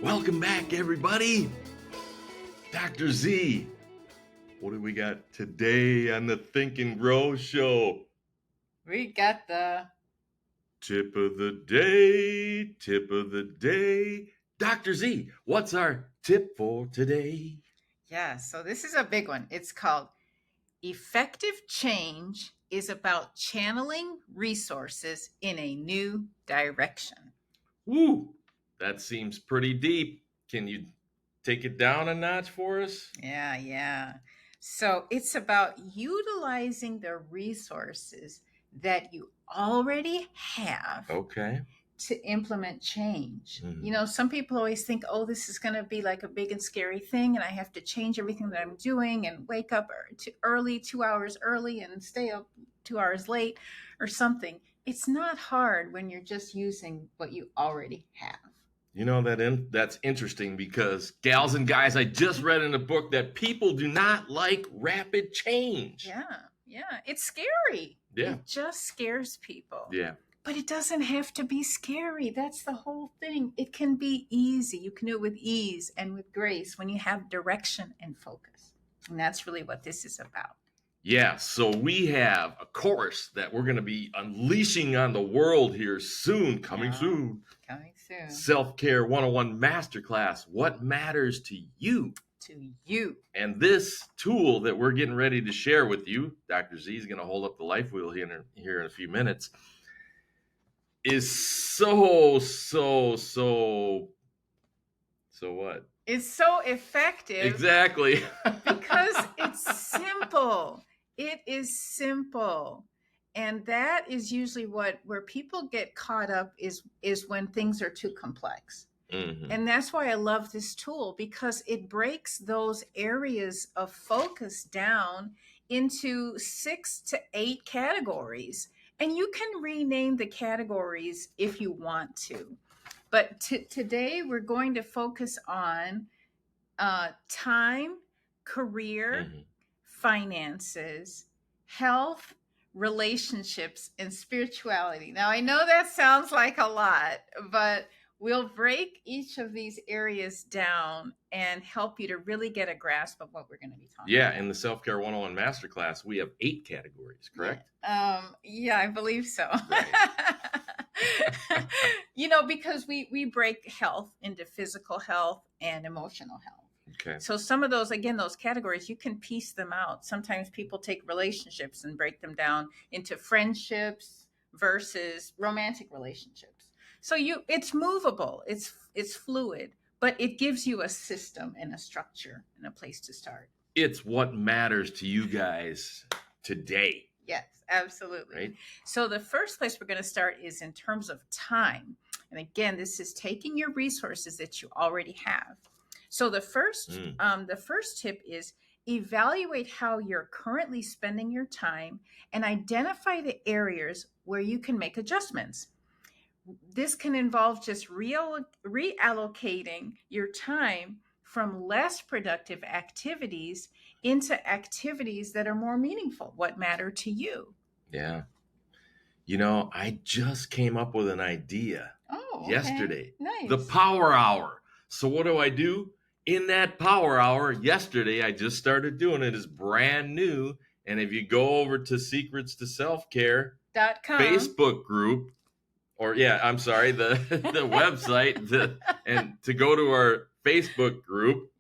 Welcome back, everybody. Dr. Z, what do we got today on the Think and Grow Show? We got the Tip of the day, tip of the day. Dr. Z, what's our tip for today? so this is a big one. It's called Effective Change is about channeling resources in a new direction. Woo, that seems pretty deep. Can you take it down a notch for us? Yeah. So it's about utilizing the resources that you already have Okay. to implement change. Mhm. Some people always think, oh, this is going to be like a big and scary thing, and I have to change everything that I'm doing and wake up too early, 2 hours early, and stay up 2 hours late or something. It's not hard when you're just using what you already have. You know that's interesting because gals and guys, I just read in a book that people do not like rapid change. Yeah. It's scary. Yeah. It just scares people. Yeah. But it doesn't have to be scary. That's the whole thing. It can be easy. You can do it with ease and with grace when you have direction and focus. And that's really what this is about. Yeah, so we have a course that we're going to be unleashing on the world here soon, coming soon. Coming soon. Self-Care 101 Masterclass, What Matters to You? To you. And this tool that we're getting ready to share with you, Dr. Z is going to hold up the life wheel here in a few minutes, is so what? It's so effective. Exactly. Because it's simple. It is simple. And that is usually where people get caught up is when things are too complex. Mm-hmm. And that's why I love this tool, because it breaks those areas of focus down into 6 to 8 categories. And you can rename the categories if you want to. But today we're going to focus on time, career, Mm-hmm. finances, health, relationships, and spirituality. Now, I know that sounds like a lot, but we'll break each of these areas down and help you to really get a grasp of what we're going to be talking about. Yeah, in the Self-Care 101 Masterclass, we have 8 categories, correct? Yeah, I believe so. Right. Because we break health into physical health and emotional health. Okay. So some of those, again, those categories, you can piece them out. Sometimes people take relationships and break them down into friendships versus romantic relationships. So it's movable, it's fluid, but it gives you a system and a structure and a place to start. It's what matters to you guys today. Yes, absolutely. Right? So the first place we're going to start is in terms of time. And again, this is taking your resources that you already have. So the first tip is evaluate how you're currently spending your time and identify the areas where you can make adjustments. This can involve just reallocating your time from less productive activities into activities that are more meaningful, what matter to you. Yeah. I just came up with an idea yesterday. Nice. The power hour. So what do? In that power hour yesterday, I just started doing it. It's brand new. And if you go over to Secrets to Self-Care .com. Facebook group, the website, and to go to our Facebook group,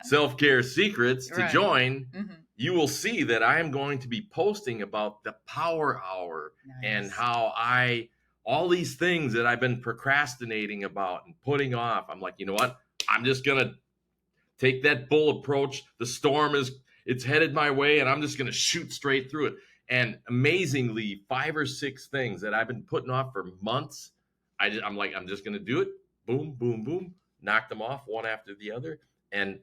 Self-Care Secrets, to join, you will see that I am going to be posting about the power hour and how all these things that I've been procrastinating about and putting off. I'm like, you know what? I'm just going to take that bull approach. The storm it's headed my way, and I'm just going to shoot straight through it. And amazingly, 5 or 6 things that I've been putting off for months, I'm just going to do it. Boom, boom, boom. Knock them off one after the other. And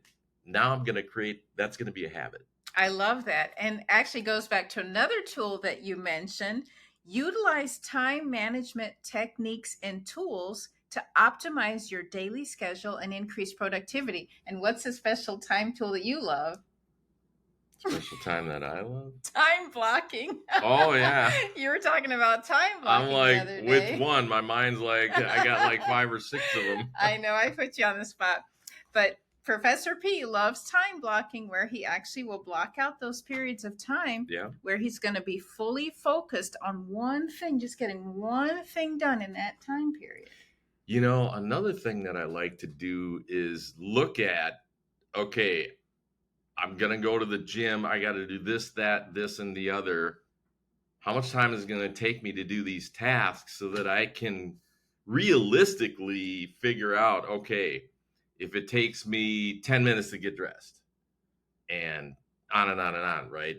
now I'm going to that's going to be a habit. I love that. And actually goes back to another tool that you mentioned. Utilize time management techniques and tools to optimize your daily schedule and increase productivity. And what's a special time tool that you love? Special time that I love? Time blocking. Oh, yeah. You were talking about time blocking I'm like, the other day. which one? My mind's like, I got like 5 or 6 of them. I know, I put you on the spot. But Professor P loves time blocking, where he actually will block out those periods of time where he's going to be fully focused on one thing, just getting one thing done in that time period. You know, another thing that I like to do is look at, okay, I'm going to go to the gym. I got to do this, that, this, and the other. How much time is it going to take me to do these tasks so that I can realistically figure out, okay, if it takes me 10 minutes to get dressed, and on and on and on, right?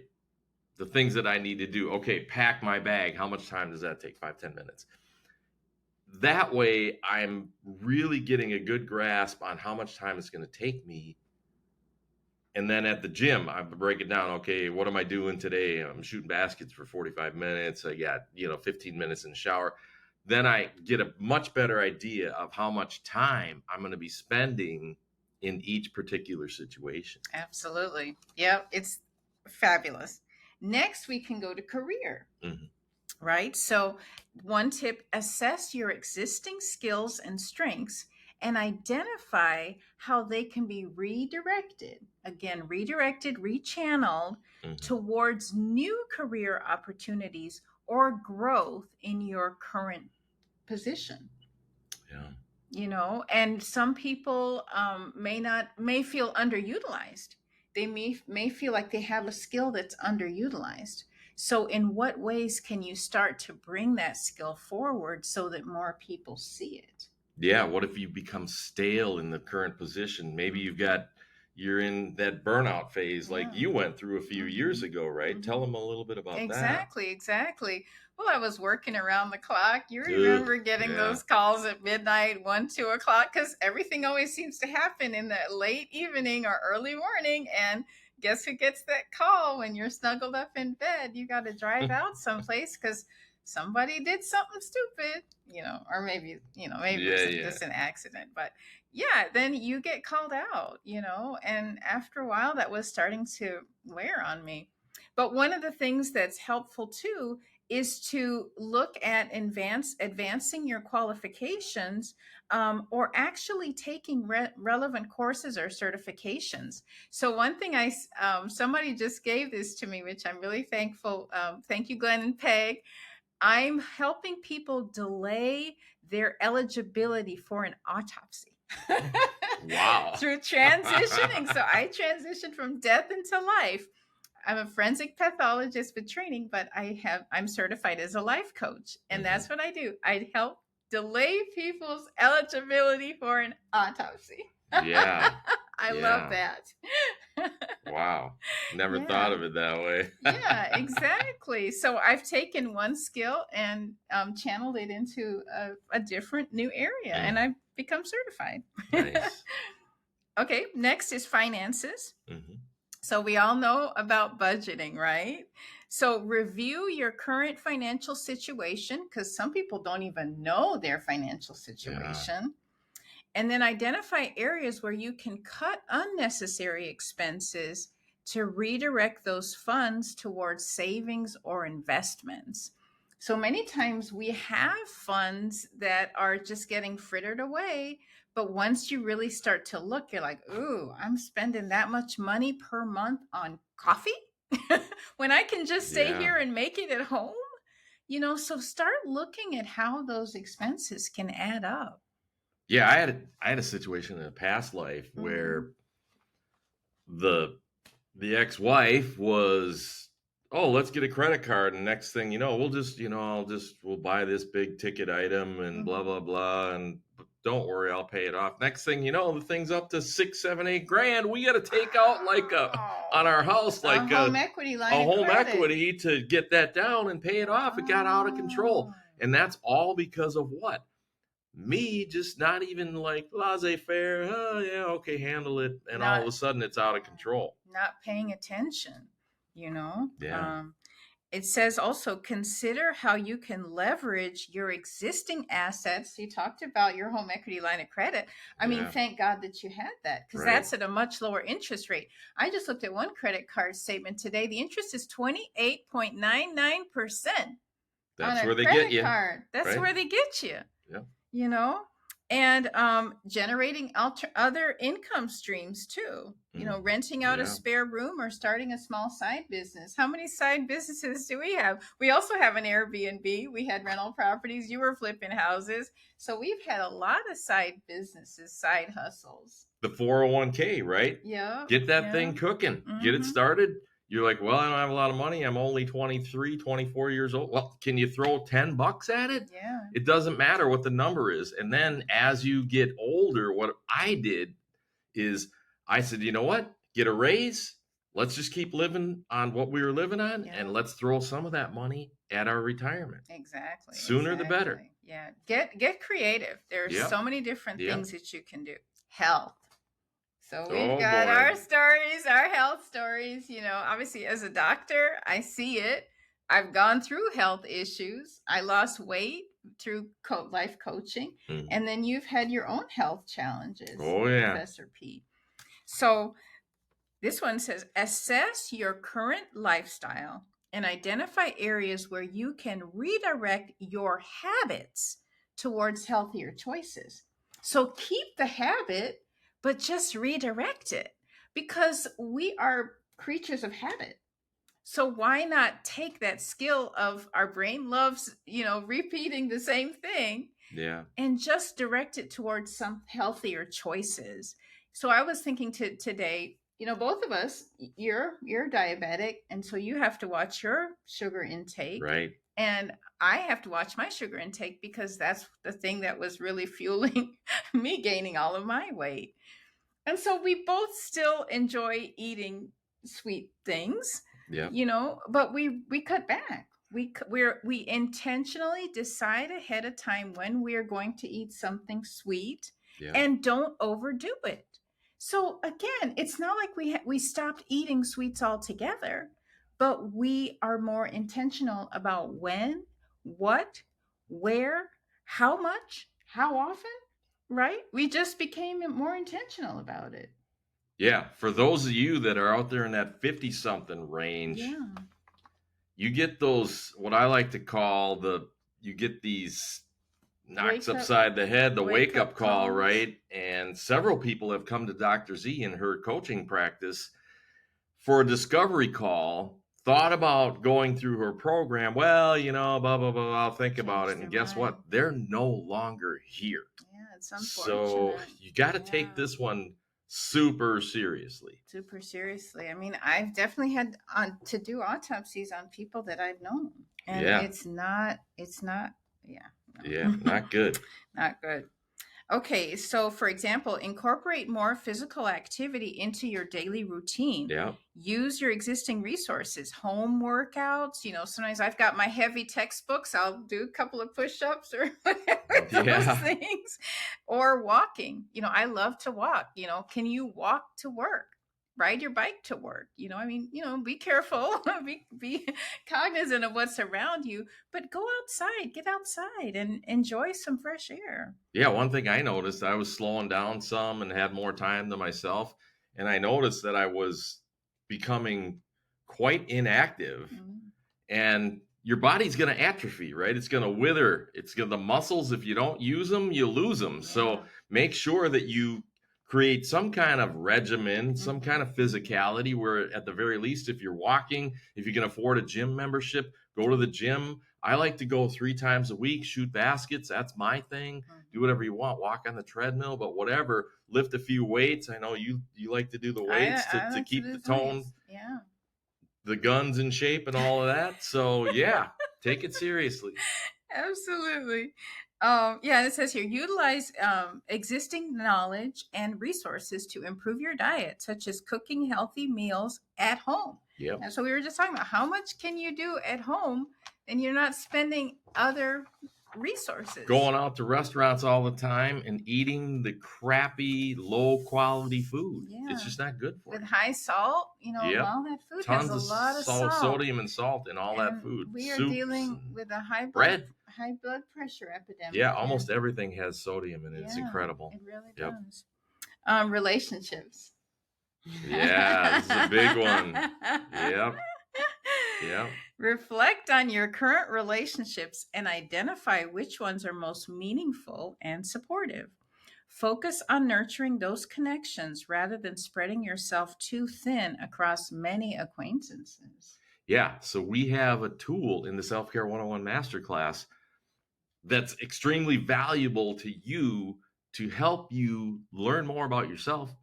The things that I need to do. Okay, pack my bag. How much time does that take? 5-10 minutes. That way, I'm really getting a good grasp on how much time it's going to take me. And then at the gym, I break it down. Okay, what am I doing today? I'm shooting baskets for 45 minutes. I got, 15 minutes in the shower. Then I get a much better idea of how much time I'm going to be spending in each particular situation. Absolutely. Yeah, it's fabulous. Next, we can go to career. Mm-hmm. Right? So, one tip, assess your existing skills and strengths and identify how they can be redirected. Again, redirected, rechanneled towards new career opportunities or growth in your current position. Yeah. And some people may feel underutilized. They may feel like they have a skill that's underutilized. So in what ways can you start to bring that skill forward so that more people see it? Yeah. What if you become stale in the current position? Maybe you're in that burnout phase like you went through a few years ago, right? Tell them a little bit about that. Exactly. Well, I was working around the clock. You remember getting those calls at midnight, 1, 2 o'clock, because everything always seems to happen in the late evening or early morning. And guess who gets that call when you're snuggled up in bed? You got to drive out someplace because somebody did something stupid, or maybe it was just an accident. But then you get called out, and after a while that was starting to wear on me. But one of the things that's helpful too is to look at advancing your qualifications, or actually taking relevant courses or certifications. So one thing somebody just gave this to me, which I'm really thankful. Thank you, Glenn and Peg. I'm helping people delay their eligibility for an autopsy. Wow. Through transitioning. So I transitioned from death into life. I'm a forensic pathologist with training, but I'm certified as a life coach. And that's what I do. I help delay people's eligibility for an autopsy. Yeah. I love that. Wow. Never thought of it that way. Yeah, exactly. So I've taken one skill and channeled it into a different new area, and I've become certified. Nice. Okay, next is finances. So we all know about budgeting, right? So review your current financial situation, because some people don't even know their financial situation. And then identify areas where you can cut unnecessary expenses to redirect those funds towards savings or investments. So many times we have funds that are just getting frittered away. But once you really start to look, you're like, ooh, I'm spending that much money per month on coffee when I can just stay here and make it at home. So start looking at how those expenses can add up. Yeah, I had a situation in a past life where the ex-wife was, oh, let's get a credit card, and next thing you know, we'll buy this big ticket item and blah blah blah, and don't worry, I'll pay it off. Next thing you know, the thing's up to $6, $7, $8 grand. We got to take out on our house a home equity line, equity to get that down and pay it off. It got out of control, and that's all because of what? Me just not even like laissez-faire. Oh yeah, okay, handle it, and all of a sudden it's out of control. Not paying attention, Yeah. It says also consider how you can leverage your existing assets. You talked about your home equity line of credit. I mean, thank God that you had that, because that's at a much lower interest rate. I just looked at one credit card statement today. The interest is 28.99%. That's where they get you. Card. That's where they get you. Yeah. You know, and generating other income streams too. You know, renting out a spare room or starting a small side business. How many side businesses do we have? We also have an Airbnb. We had rental properties. You were flipping houses. So we've had a lot of side businesses, side hustles. The 401k, right? Yeah. Get that thing cooking. Get it started. You're like, well, I don't have a lot of money. I'm only 23, 24 years old. Well, can you throw $10 at it? Yeah. It doesn't matter what the number is. And then as you get older, what I did is I said, you know what? Get a raise. Let's just keep living on what we were living on, and let's throw some of that money at our retirement. Exactly. Sooner the better. Yeah. Get creative. There's so many different things that you can do. Health. So we've got our stories, our health stories. You know, obviously as a doctor, I see it. I've gone through health issues. I lost weight through life coaching. And then you've had your own health challenges. Professor P. So this one says, assess your current lifestyle and identify areas where you can redirect your habits towards healthier choices. So keep the habit, but just redirect it, because we are creatures of habit. So why not take that skill of our brain loves, you know, repeating the same thing, and just direct it towards some healthier choices. So I was thinking today, you know, both of us, you're diabetic, and so you have to watch your sugar intake. Right. And I have to watch my sugar intake, because that's the thing that was really fueling me gaining all of my weight. And so we both still enjoy eating sweet things, you know, but we cut back. We intentionally decide ahead of time when we are going to eat something sweet, and don't overdo it. So again, it's not like we stopped eating sweets altogether, but we are more intentional about when, what, where, how much, how often, right? We just became more intentional about it. Yeah. For those of you that are out there in that 50-something range, you get those, what I like to call you get these knocks upside the head, the wake-up call, right? And several people have come to Dr. Z in her coaching practice for a discovery call, thought about going through her program. Well, you know, blah, blah, blah, I'll think about it. And guess what? They're no longer here. Yeah, it's unfortunate. So you got to take this one super seriously. Super seriously. I mean, I've definitely had to do autopsies on people that I've known. And it's not, not good. Not good. Okay, so for example, incorporate more physical activity into your daily routine. Use your existing resources, home workouts. You know, sometimes I've got my heavy textbooks. I'll do a couple of push-ups or whatever, those things. Or walking. You know, I love to walk. You know, can you walk to work? Ride your bike to work. You know, I mean, you know, be careful, be cognizant of what's around you, but go outside, get outside and enjoy some fresh air. Yeah. One thing I noticed, I was slowing down some and had more time to myself. And I noticed that I was becoming quite inactive, and your body's going to atrophy, right? It's going to wither. The muscles, if you don't use them, you lose them. So make sure that you create some kind of regimen, some kind of physicality where at the very least, if you're walking, if you can afford a gym membership, go to the gym. I like to go 3 times a week, shoot baskets. That's my thing. Do whatever you want, walk on the treadmill, but whatever, lift a few weights. I know you like to do the weights to keep the tone, the guns in shape and all of that. So take it seriously. Absolutely. It says here, utilize existing knowledge and resources to improve your diet, such as cooking healthy meals at home. And so we were just talking about how much can you do at home, and you're not spending other resources. Going out to restaurants all the time and eating the crappy, low quality food. Yeah. It's just not good for you. With high salt, all that food has a lot of salt. Sodium and salt in all that food. We are dealing with a high blood pressure epidemic. Yeah, almost everything has sodium in it. It's incredible. It really does. Relationships. Yeah, this is a big one. Yep. Reflect on your current relationships and identify which ones are most meaningful and supportive. Focus on nurturing those connections rather than spreading yourself too thin across many acquaintances. Yeah, so we have a tool in the Self-Care 101 Masterclass that's extremely valuable to you to help you learn more about yourself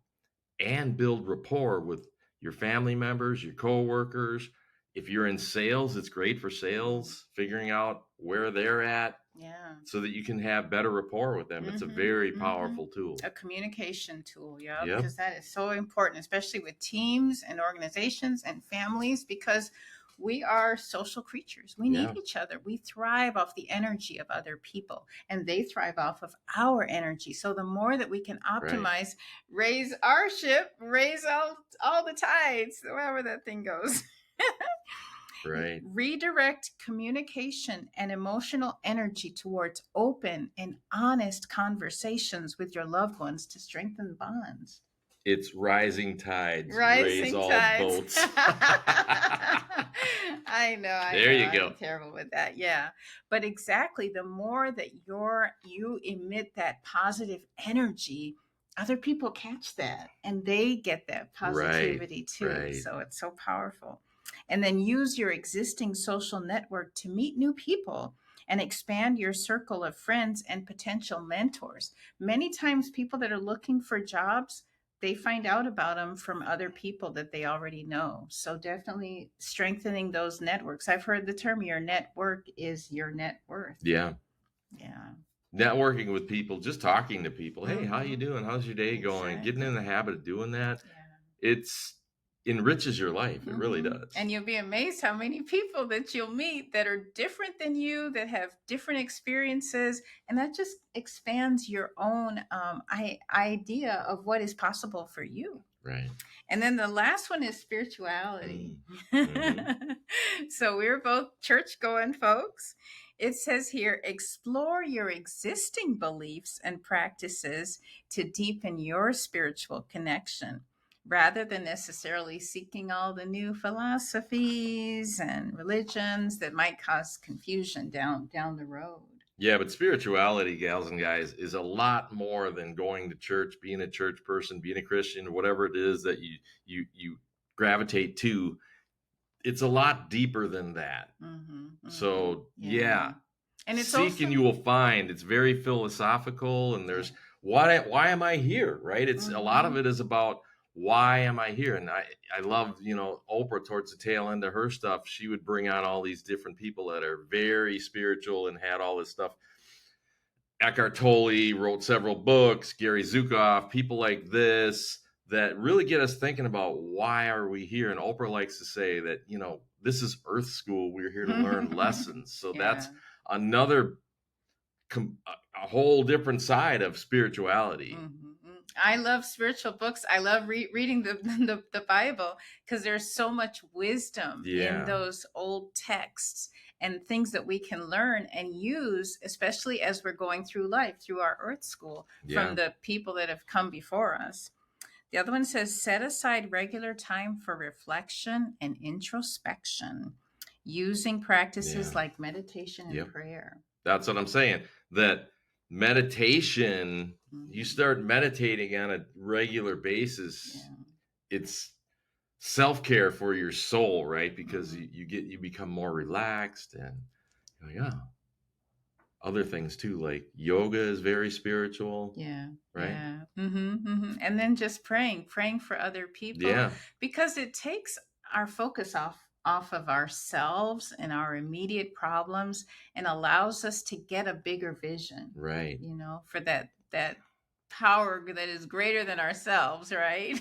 and build rapport with your family members, your coworkers. If you're in sales, it's great for sales, figuring out where they're at. Yeah. So that you can have better rapport with them. It's a very powerful tool. A communication tool, because that is so important, especially with teams and organizations and families, because we are social creatures. We need each other. We thrive off the energy of other people, and they thrive off of our energy. So the more that we can optimize, raise our ship, raise all the tides, however that thing goes. Right. Redirect communication and emotional energy towards open and honest conversations with your loved ones to strengthen bonds. It's rising tides. Raise all boats. I know. There you go. I'm terrible with that. Yeah. But exactly, the more that you emit that positive energy, other people catch that and they get that positivity too. Right. So it's so powerful. And then use your existing social network to meet new people and expand your circle of friends and potential mentors. Many times people that are looking for jobs, they find out about them from other people that they already know. So definitely strengthening those networks. I've heard the term, your network is your net worth. Yeah. Yeah. Networking with people, just talking to people. Hey, how you doing? How's your day going? Getting in the habit of doing that. Yeah. It's enriches your life. It really does. And you'll be amazed how many people that you'll meet that are different than you, that have different experiences. And that just expands your own idea of what is possible for you. Right. And then the last one is spirituality. So we're both church-going folks. It says here, explore your existing beliefs and practices to deepen your spiritual connection, rather than necessarily seeking all the new philosophies and religions that might cause confusion down the road. Yeah, but spirituality, gals and guys, is a lot more than going to church, being a church person, being a Christian, whatever it is that you gravitate to. It's a lot deeper than that. So, yeah. And it's seek and you will find. It's very philosophical, and there's why am I here, right? It's a lot of it is about why am I here? And I love, Oprah towards the tail end of her stuff. She would bring on all these different people that are very spiritual and had all this stuff. Eckhart Tolle wrote several books, Gary Zukav, people like this that really get us thinking about why are we here. And Oprah likes to say that, this is Earth School. We're here to learn lessons. So that's another, a whole different side of spirituality. I love spiritual books. I love reading the Bible because there's so much wisdom in those old texts and things that we can learn and use, especially as we're going through life, through our Earth School, from the people that have come before us. The other one says, set aside regular time for reflection and introspection, using practices like meditation and prayer. That's what I'm saying. That meditation, you start meditating on a regular basis, it's self-care for your soul, right? Because you become more relaxed, and other things too, like yoga is very spiritual. Right. And then just praying for other people, because it takes our focus off of ourselves and our immediate problems and allows us to get a bigger vision, right? For that power that is greater than ourselves, right?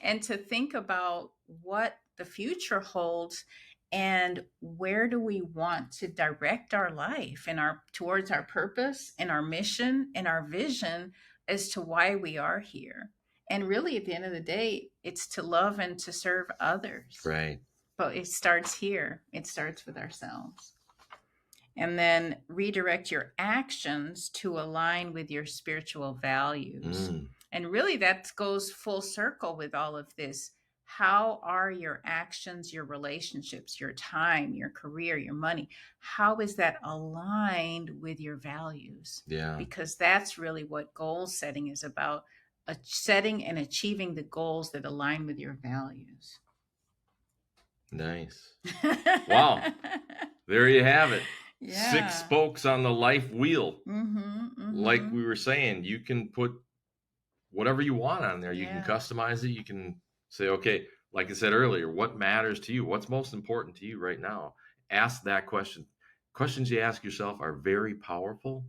And to think about what the future holds and where do we want to direct our life and towards our purpose and our mission and our vision as to why we are here. And really, at the end of the day, it's to love and to serve others. Right. But it starts here. It starts with ourselves. And then redirect your actions to align with your spiritual values. And really, that goes full circle with all of this. How are your actions, your relationships, your time, your career, your money? How is that aligned with your values? Yeah. Because that's really what goal setting is about, setting and achieving the goals that align with your values. Nice. Wow. There you have it. Yeah. 6 spokes on the life wheel. Like we were saying, you can put whatever you want on there. You can customize it. You can say, okay, like I said earlier, what matters to you? What's most important to you right now? Ask that question. Questions you ask yourself are very powerful,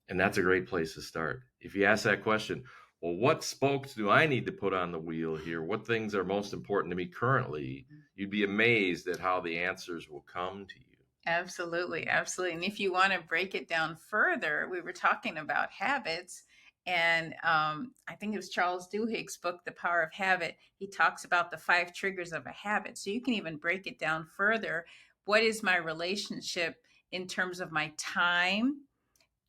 and that's a great place to start. If you ask that question, well, what spokes do I need to put on the wheel here? What things are most important to me currently? You'd be amazed at how the answers will come to you. Absolutely. Absolutely. And if you want to break it down further, we were talking about habits. And I think it was Charles Duhigg's book, The Power of Habit. He talks about the 5 triggers of a habit. So you can even break it down further. What is my relationship in terms of my time,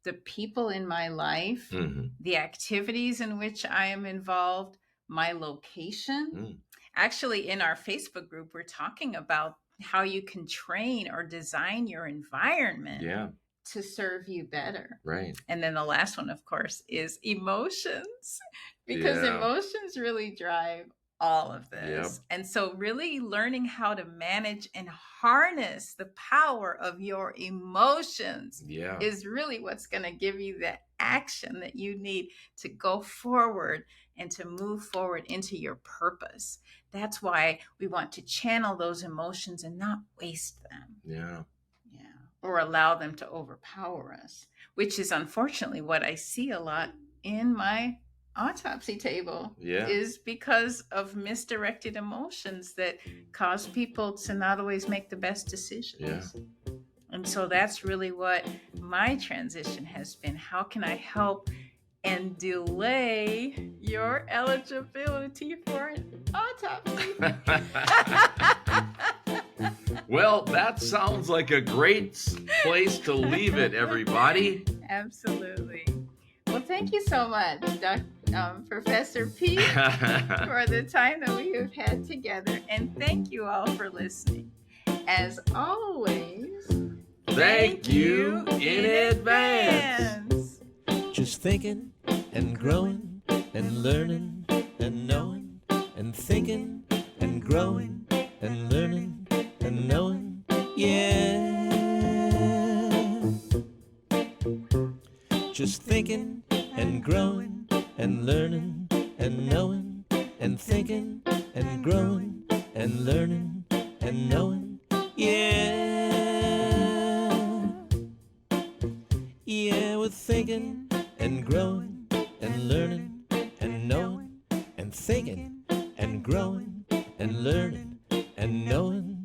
the people in my life, the activities in which I am involved, my location? Actually, in our Facebook group, we're talking about how you can train or design your environment to serve you better. Right. And then the last one, of course, is emotions, because emotions really drive all of this. And so really learning how to manage and harness the power of your emotions is really what's going to give you the action that you need to go forward and to move forward into your purpose. That's why we want to channel those emotions and not waste them. Yeah. Or allow them to overpower us, which is unfortunately what I see a lot in my autopsy table, is because of misdirected emotions that cause people to not always make the best decisions. And so that's really what my transition has been. How can I help and delay your eligibility for an autopsy? Well, that sounds like a great place to leave it, everybody. Absolutely. Well, thank you so much, Professor Pete, for the time that we have had together. And thank you all for listening. As always, thank you in advance. Just thinking and growing and learning and knowing and thinking and growing and learning and knowing, just thinking and growing and learning and knowing and thinking and growing and learning and knowing, we're thinking and growing and learning and knowing and thinking and growing and learning and knowing,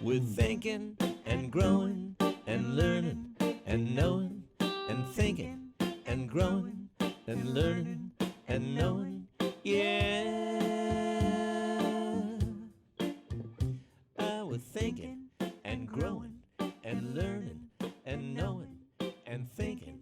we're thinking and growing and learning and knowing and thinking and growing and learning and knowing, we're thinking and growing and learning and knowing and thinking